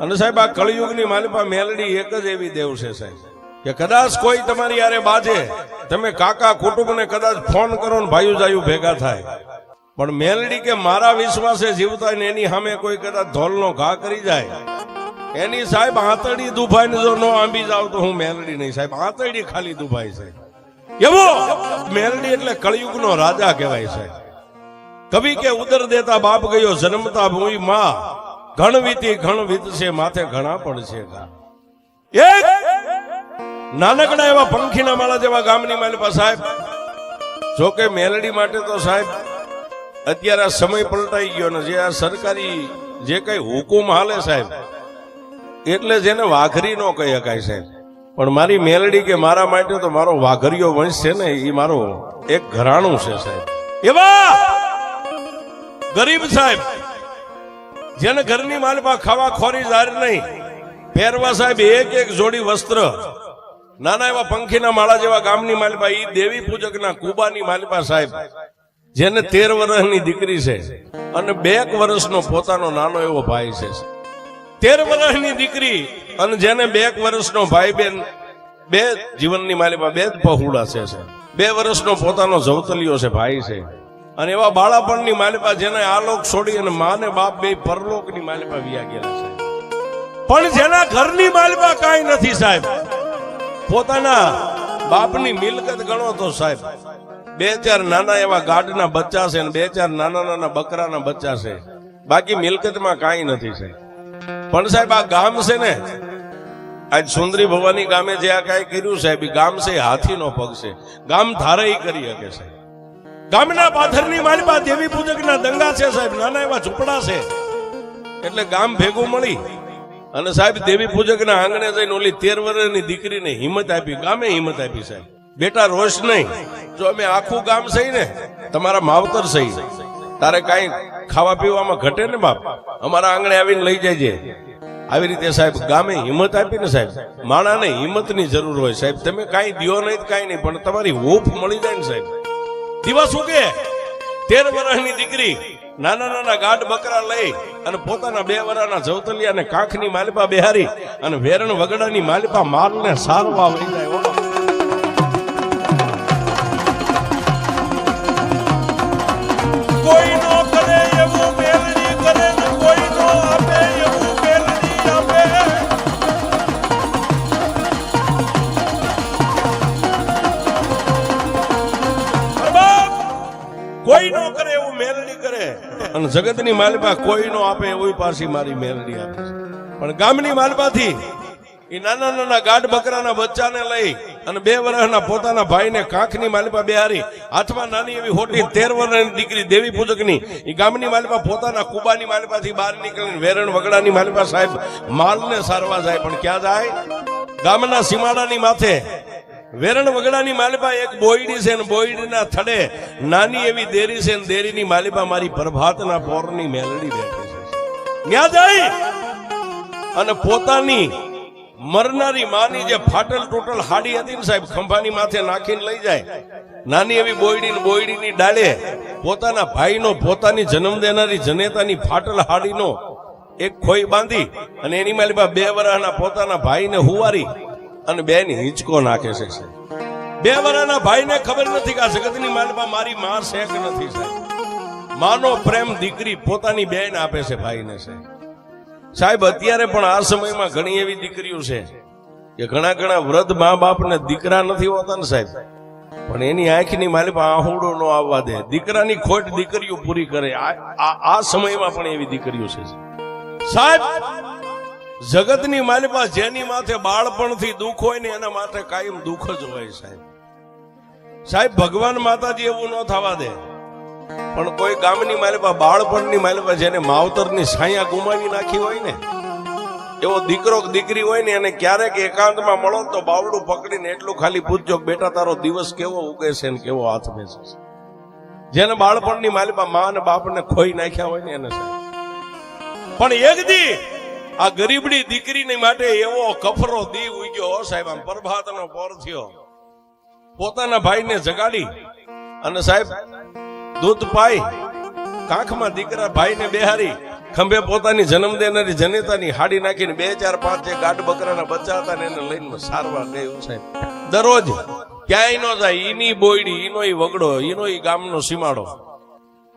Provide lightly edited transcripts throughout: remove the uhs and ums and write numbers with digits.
અને સાહેબ આ કળિયુગની માલિપા મેલડી એક જ એવી દેવ છે સાહેબ કે કદાચ કોઈ તમારી યારે બાજે, તમે કાકા કુટુંબને કદાચ ફોન કરો ને ભાઈઓ જાયું ભેગા થાય, પણ મેલડી કે મારા વિશ્વાસે જીવતા ને એની સામે કોઈ કદાચ ધોલનો ઘા કરી જાય, એની સાહેબ આંતરડી દુભાઈ ને જો નો આંબી જાવ તો હું મેલડી નહીં સાહેબ, આંતરડી ખાલી દુભાઈ છે. એવો મેલડી એટલે કળિયુગનો રાજા કહેવાય છે. કવિ કે ઉદર દેતા બાપ ગયો જન્મતા ભૂમિ માં, ઘણ વીતશે માથે ઘણા પડશે. એક નાનકડા એવા પંખીના માળા જેવા ગામની માલિપા સાહેબ, જોકે મેલડી માટે તો સાહેબ અત્યારે આ સમય પલટાઈ ગયો ને જે આ સરકારી જે કઈ હુકુમ હાલે સાહેબ, એટલે જેને વાઘરી નો કહી શકાય સાહેબ, પણ મારી મેલડી કે મારા માટે તો મારો વાઘરીયો વંશ છે ને, એ મારો એક ઘરાણું છે સાહેબ. એવા ગરીબ સાહેબ જેને ઘરની માલિપા ખાવા ખોરી જાર નહીં, પહેરવા સાહેબ એક જોડી વસ્ત્ર, નાના એવા પંખીના માળા જેવા ગામની માલિપા, ઈ દેવી પૂજકના કુબાની માલિપા સાહેબ, જેને 13 વર્ષની દીકરી છે અને 2 વર્ષનો પોતાનો નાનો એવો ભાઈ છે. 13 વર્ષની દીકરી અને જેને 2 વર્ષનો ભાઈ બેન, 2 જીવનની માલિપા, 2 જ પહોળા છે. 2 વર્ષનો પોતાનો જવતલિયો છે, ભાઈ છે. અને એવા બાળાપણની માલિપા જેને આ લોક છોડી અને મા ને બાપ બે પરલોકની માલિપા વિયા ગયેલા છે. પણ જેના ઘરની માલિપા કાંઈ નથી સાહેબ, પોતાના બાપની મિલકત ગણો તો સાહેબ 2-4 નાના એવા ગાઢના બચ્ચા છે ને 2-4 નાના બકરાના બચ્ચા છે, બાકી મિલકતમાં કાંઈ નથી સાહેબ. પણ સાહેબ આ ગામ છે ને, આજ સુંદરી ભવાની ગામે જે આ કાંઈ કર્યું સાહેબ, ગામ છે હાથીનો પગ છે, ગામ ધારે કરી શકે છે. ગામના પાથરની માલિપા દેવી પૂજકના દંગા છે સાહેબ, નાના એવા ઝૂંપડા છે, એટલે ગામ ભેગું મળી અને સાહેબ દેવી પૂજકના આંગણે જઈને ઓલી 13 વર્ષની દીકરીને હિંમત આપી, ગામે હિંમત આપી સાહેબ, બેટા રોષ નહીં, જો અમે આખું ગામ સહી ને તમારા માવતર સહી, તારે કાંઈ ખાવા પીવામાં ઘટે ને બાપ, અમારા આંગણે આવીને લઈ જાય. આવી રીતે સાહેબ ગામે હિંમત આપી ને સાહેબ, માણાને હિંમતની જરૂર હોય સાહેબ, તમે કાંઈ દ્યો નહીં કાંઈ નહીં, પણ તમારી હૂફ મળી જાય ને સાહેબ. દિવસ ઉગે 13 વર્ષની દીકરી નાના ગાઢ બકરા લઈ અને પોતાના 2 વર્ષના જવતલિયાને કાંખની માલિપા બેહારી અને વેરણ વગડાની માલિપા માલને સારવા વહી જાય. કોઈ નો કરે એવું મેલડી કરે, કોઈ નો આપે એવું મેલડી આપે. કોઈ નો કરે એવું મેલડી કરે અને જગતની માલિપા કોઈ નો આપે એવી પાછી મારી મેલડી આપે. પણ ગામની માલિપાથી એ નાના ગાઢ બકરાના બચ્ચાને લઈ અને 2 વર્ષના પોતાના ભાઈને કાંખની માલિપા બેહારી, હાથમાં નાની એવી હોટી 13 વર્ષની દીકરી દેવી પૂજકની, એ ગામની માલિપા પોતાના કુબાની માલિપાથી બહાર નીકળીને વેરણ વગડાની માલિપા સાહેબ માલને સારવા જાય. પણ ક્યાં જાય? ગામના સીમાડાની માથે વેરણ વગડાની માલિપા એક બોયડી છે ને બોયડીના થડે નાની એવી દેરી છે ને દેરીની માલિપા મારી પ્રભાતના પોરની મેલડી બેઠી છે. ત્યાં જાય અને પોતાની મરનારી માની જે ફાટલ ટોટલ હાડી હતી ને સાહેબ, ખંભાની માથે નાખીને લઈ જાય. નાની એવી બોયડીની ડાળે પોતાના ભાઈનો, પોતાની જન્મ દેનારી જનેતાની ફાટલ હાડીનો એક ખોઈ બાંધી અને એની માલિપા 2 વર્ષના પોતાના ભાઈને હુવારી અને 2 ની હિંચકો નાખે છે. 2 વર્ષના ભાઈને ખબર નથી કે આ જગતની માલિપા મારી માં છે કે નથી સાહેબ. માનો પ્રેમ દીકરી પોતાની બેન આપે છે ભાઈને સાહેબ. અત્યારે પણ આ સમયમાં ઘણી એવી દીકરીઓ છે કે ઘણા વૃદ્ધ મા બાપને દીકરા નથી હોતા ને સાહેબ, પણ એની આંખની માલિપા આહુડો ન આવવા દે, દીકરાની ખોટ દીકરીઓ પૂરી કરે. આ સમયમાં પણ એવી દીકરીઓ છે સાહેબ. જગતની માલિપા જેની માથે બાળપણથી દુઃખ હોય ને એના માથે કાયમ દુઃખ જ હોય સાહેબ. સાહેબ ભગવાન માતાજી એવું ન થવા દે, પણ કોઈ ગામની માલિપા બાળપણની માલિપા જેને માવતરની છાયા ગુમાવી નાખી હોય ને, એવો દીકરો દીકરી હોય ને એને ક્યારેક એકાંતમાં મળો તો બાવડું પકડીને એટલું ખાલી પૂછજો, બેટા તારો દિવસ કેવો ઉગે છે ને કેવો હાથ બેસે છે. જેને બાળપણની માલિપા મા અને બાપને ખોઈ નાખ્યા હોય ને એને સાહેબ. પણ એક દી આ ગરીબડી દીકરીની માટે એવો કફરો દી ઉગ્યો સાહેબ, આમ પ્રભાતનો પોર થયો, પોતાના ભાઈને જગાડી અને સાહેબ દૂધ પાઈ કાંખમાં દીકરા ભાઈને બેહારી ખંભે પોતાની જન્મ દેનારી જનેતાની હાડી નાખીને 2, 4, 5 જે ગાઢ બકરાના બચ્ચા હતા ને એને લઈને સારવાર ગયું સાહેબ. દરરોજ ક્યાંય નો જાય, ઈની બોયડી, ઈનો ઈ વગડો, ઈનો ઈ ગામનો સીમાડો.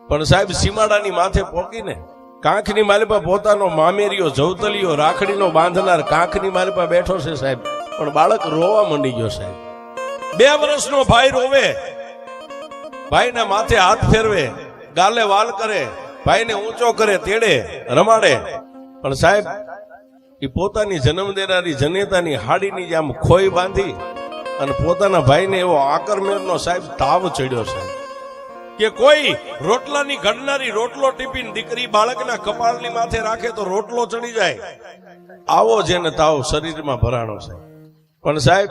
પણ સાહેબ સીમાડાની માથે પોકીને કાંખની માલિપા પોતાનો મામેરિયો, જવતલિયો, રાખડીનો બાંધનાર કાંખની માલિપા બેઠો છે સાહેબ. પણ બાળક રોવા માંડી ગયો સાહેબ. 2 વર્ષનો ભાઈ રોવે, ભાઈના માથે હાથ ફેરવે, ગાલે વાલ કરે, ભાઈને ઊંચો કરે, તેડે, રમાડે. પણ સાહેબ એ પોતાની જન્મ દેનારી જનેતાની હાડીની જેમ ખોઈ બાંધી અને પોતાના ભાઈને એવો આકરમેરનો સાહેબ તાવ ચડ્યો સાહેબ કે કોઈ રોટલાની ઘડનારી રોટલો ટીપીને દીકરી બાળકના કપાળની માથે રાખે તો રોટલો ચડી જાય, આવો જેને તાવ શરીરમાં ભરાણો છે. પણ સાહેબ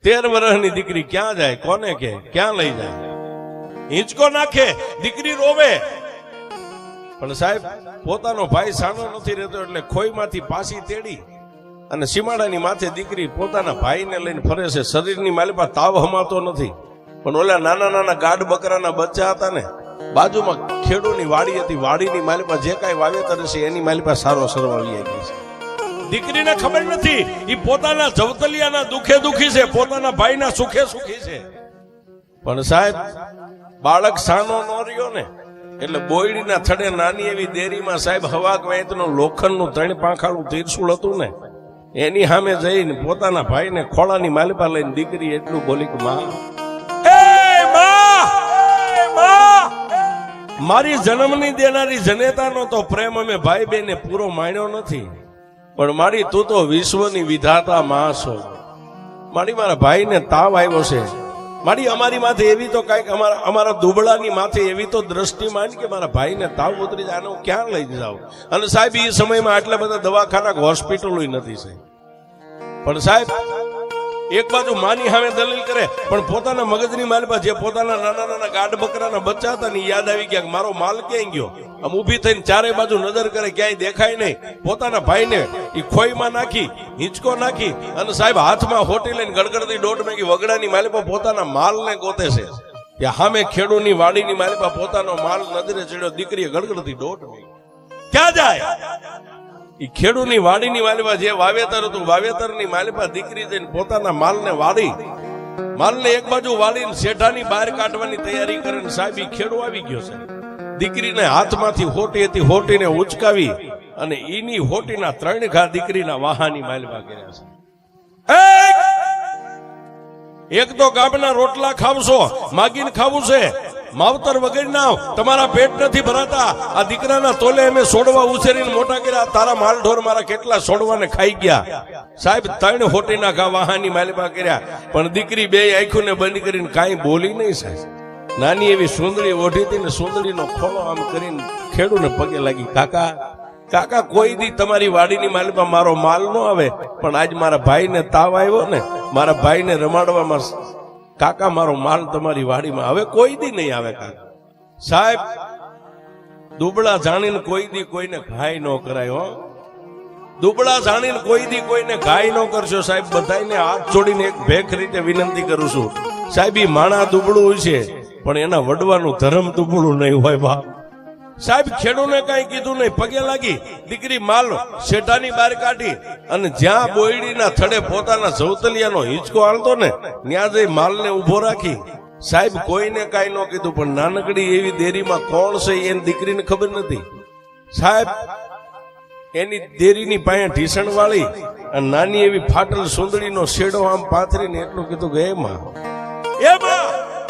13 વર્ષની દીકરી ક્યાં જાય, કોને કે ક્યાં લઈ જાય? હિંચકો નાખે, દીકરી રોવે. પણ સાહેબ પોતાનો ભાઈ સાનો નથી રહેતો એટલે ખોઈમાંથી પાછી તેડી અને સીમાડાની માથે દીકરી પોતાના ભાઈને લઈને ફરે છે. શરીરની માલિપા તાવ હમાતો નથી. પણ ઓલા નાના નાના ગાઢ બકરાના બચ્ચા હતા ને, બાજુમાં ખેડૂની વાડી હતી, વાડીની માલિપા જે કાંઈ વાવેતર છે એની માલિપા સારો સરવાળી આવી છે. દીકરીને ખબર નથી એ પોતાના જવતલિયાના દુખે દુખી છે, પોતાના ભાઈના સુખે સુખી છે. પણ સાહેબ બાળક સાનો ન રહ્યો ને એટલે બોયડીના થડે નાની એવી દેરીમાં સાહેબ હવાક વેતનું લોખંડનું 3 પાંખાળું ત્રિશુળ હતું ને એની સામે જઈને પોતાના ભાઈને ખોળાની માલિપા લઈને દીકરી એટલું બોલી કે માં, મારી જન્મની દેનારી જનેતાનો તો પ્રેમ અમે ભાઈ બેને પૂરો માણ્યો નથી, પણ મારી તું તો વિશ્વની વિધાતા માં છો. મારી મારા ભાઈને તાવ આવ્યો છે, મારી અમારી માથે એવી તો કઈક અમારા દુબળાની માથે એવી તો દ્રષ્ટિ માંડ કે મારા ભાઈને તાવ ઉતરી જાય, આને હું ક્યાં લઈ જાઉં? અને સાહેબ એ સમયમાં આટલા બધા દવાખાના હોસ્પિટલો નથી સાહેબ. પણ સાહેબ એક બાજુ માની સામે દલીલ કરે, પણ પોતાના મગજની માલિપા જે પોતાના નાના નાના ગાઢ બકરાના બચ્ચા હતા ને યાદ આવી ગયા, મારો માલ ક્યાંય ગયો? આમ ઊભી થઈને ચારે બાજુ નજર કરે, ક્યાંય દેખાય નહીં. પોતાના ભાઈને એ ખોઈમાં નાખી, હિંચકો નાખી અને સાહેબ હાથમાં હોટી લઈને ગડગડતી દોઢ મેગી વગડાની માલિપા પોતાના માલને ગોતે છે. કે સામે ખેડૂની વાડીની માલિપા પોતાનો માલ નજરે ચડ્યો, દીકરીએ ગડગડતી દોઢ મેગી ક્યાં જાય? એ ખેડૂની વાડીની માલિપા જે વાવેતર હતું, વાવેતરની માલિપા દીકરી જઈને પોતાના માલને વાળી, માલને એક બાજુ વાળીને શેઢાની બહાર કાઢવાની તૈયારી કરે. સાહેબ ઈ ખેડૂ આવી ગયો છે. દીકરીને હાથમાંથી હોટી હતી, હોટીને ઉચકાવી અને ઈની હોટીના 3 ઘા દીકરીના વાહાની માલિપા કર્યા છે. એક તો ગામના રોટલા ખાવશો, માગીને ખાવું છે, માવતર વગર ના તમારા પેટ નથી ભરાતા. આ દીકરાના તોલે અમે છોડવા ઉછેરીને મોટા કર્યા, તારા માલ ઢોર મારા કેટલા છોડવાને ખાઈ ગયા. સાહેબ 3 હોટીના ઘા વાહાની માલિપા કર્યા. પણ દીકરી 2 આંખોને બંધ કરીને કાંઈ બોલી નહીં સાહેબ. નાની એવી સુંદરી ઓઢી હતી ને સુંદરીનો ખોળો આમ કરીને ખેડૂને પગે લાગી, કાકા કાકા કોઈ દી તમારી વાડીની માલિપા મારો માલ ન આવે, પણ આજ મારા ભાઈને તાવ આવ્યો ને, મારા ભાઈને રમાડવામાં કાકા મારો માલ તમારી વાડીમાં હવે કોઈ દી નહીં આવે. કાકા સાહેબ દુબળા જાણીને કોઈ દી કોઈને ઘાય ન કરાય. હો દુબળા જાણીને કોઈ દી કોઈને ઘાય ન કરશો સાહેબ. બધાને હાથ જોડીને એક ભેખ રીતે વિનંતી કરું છું સાહેબ, ઈ માણા દુબળું હોય છે પણ એના વડવાનું ધર્મ દુબળું નહીં હોય બાપ. સાહેબ ખેડૂને કઈ કીધું નહીં, પગે લાગી દીકરી માલ શેઠાની બહાર કાઢી અને જ્યાં બોયડીના થડે પોતાના જવતલિયાનો હિંચકો આલતો ને ત્યાં જઈ માલને ઉભો રાખી. સાહેબ કોઈને કઈ ન કીધું, પણ નાનકડી એવી દેરીમાં કોણ છે એની દીકરીને ખબર નથી. સાહેબ એની દેરીની પાસે ઢીસણ વાળી અને નાની એવી ફાટલ સુંદરીનો શેડો આમ પાથરીને એટલું કીધું કે એમાં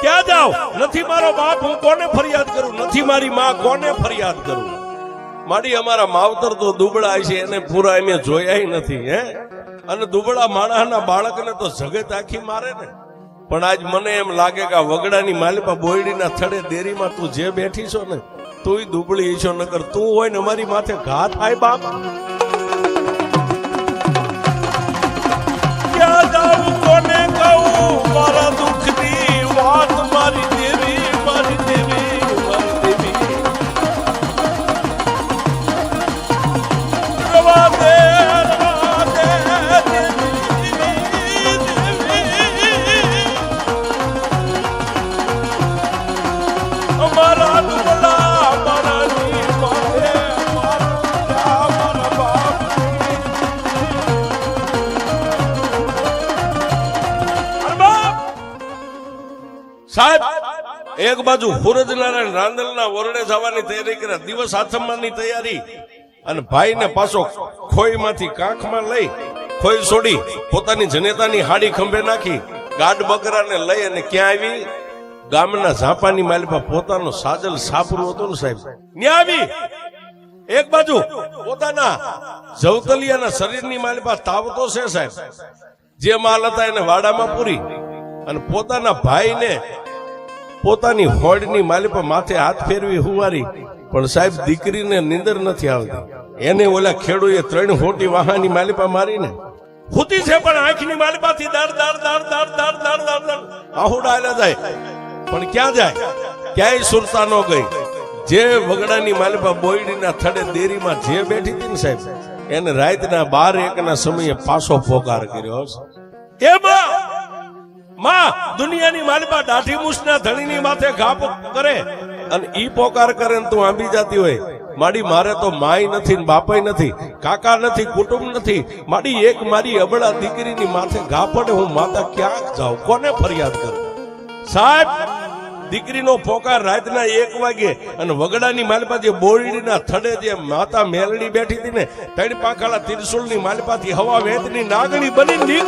ક્યાં જાવ? નથી મારો બાપ, હું કોને ફરિયાદ કરું? નથી મારી માં, કોને ફરિયાદ કરું? મારી અમારા માવતર તો દુબળા છે, એને પૂરા અમે જોયા નથી. અને દુબળા માણસના બાળકને તો જગત આખી મારે ને. પણ આજ મને એમ લાગે કે આ વગડાની માલિપા બોયડીના થડે દેરીમાં તું જે બેઠી છો ને, તું દુબળી છો, નકર તું હોય ને અમારી માથે ઘા થાય બાપ. ક્યાં જાઉં, કોને કહું મારા દુઃખની વાત? મારી દેવી, મારી દેવી, મારી દેવી રવા દે, રવા દે દેવી, દેવી અમારા દુબળા મારાની માથે મારા સાહેબ એક બાજુ સૂરજનારાયણ રાંદલના ઓરડે જવાની તૈયારી કરે, દિવસ આથમવાની તૈયારી, અને ભાઈને પાછો ખોઈમાંથી કાંખમાં લઈ ખોઈ છોડી પોતાની જનેતાની હાડી ખંભે નાખી ગાઢ બકરાને લઈ અને ક્યાં આવી? ગામના ઝાંપાની માલિપા પોતાનો સાજલ સાપરું હતું ને સાહેબ, ન્યા આવી. એક બાજુ પોતાના જવતલિયાના શરીરની માલિપા તાવતો છે સાહેબ, જે માલ હતા એને વાડામાં પૂરી અને પોતાના ભાઈને પોતાની હોડની માલિપા માથે હાથ ફેરવી હુવારી, પણ સાહેબ દીકરીને નીંદર નથી આવતી. એને ઓલા ખેડૂએ 3 હોટી વાહાની માલિપા મારીને હુતી છે, પણ આંખની માલિપાથી દર દર દર દર દર દર દર દર આહુડાયેલા જાય, પણ ક્યાં જાય? ક્યાંય સુરતા ન ગઈ. જે વગડાની માલિપા બોયડીના થડે દેરીમાં જે બેઠી હતી ને સાહેબ, એને રાતના 12-1 સમયે પાછો પોકાર કર્યો. એ માં દુનિયાની માલિપા દાઢી મૂછના ધણીની માથે ઘાપ કરે અને ઈ પોકાર કરે ને તું આંબી જતી હોય. માડી મારે તો માય નથી ને બાપાય નથી, કાકા નથી, કુટુંબ નથી. માડી એક મારી અબળા દીકરીની માથે ઘા પડે, હું માતા ક્યાંક જાઉં, કોને ફરિયાદ કરું? સાહેબ દીકરીનો પોકાર રાતના 1 વાગે અને વગડાની માલિપા જે બોરડીના થડે જે માતા મેલડી બેઠી હતી ને, 3 પાંખાળા ત્રિશુલની માલિપાથી હવા વેતની નાગણી બની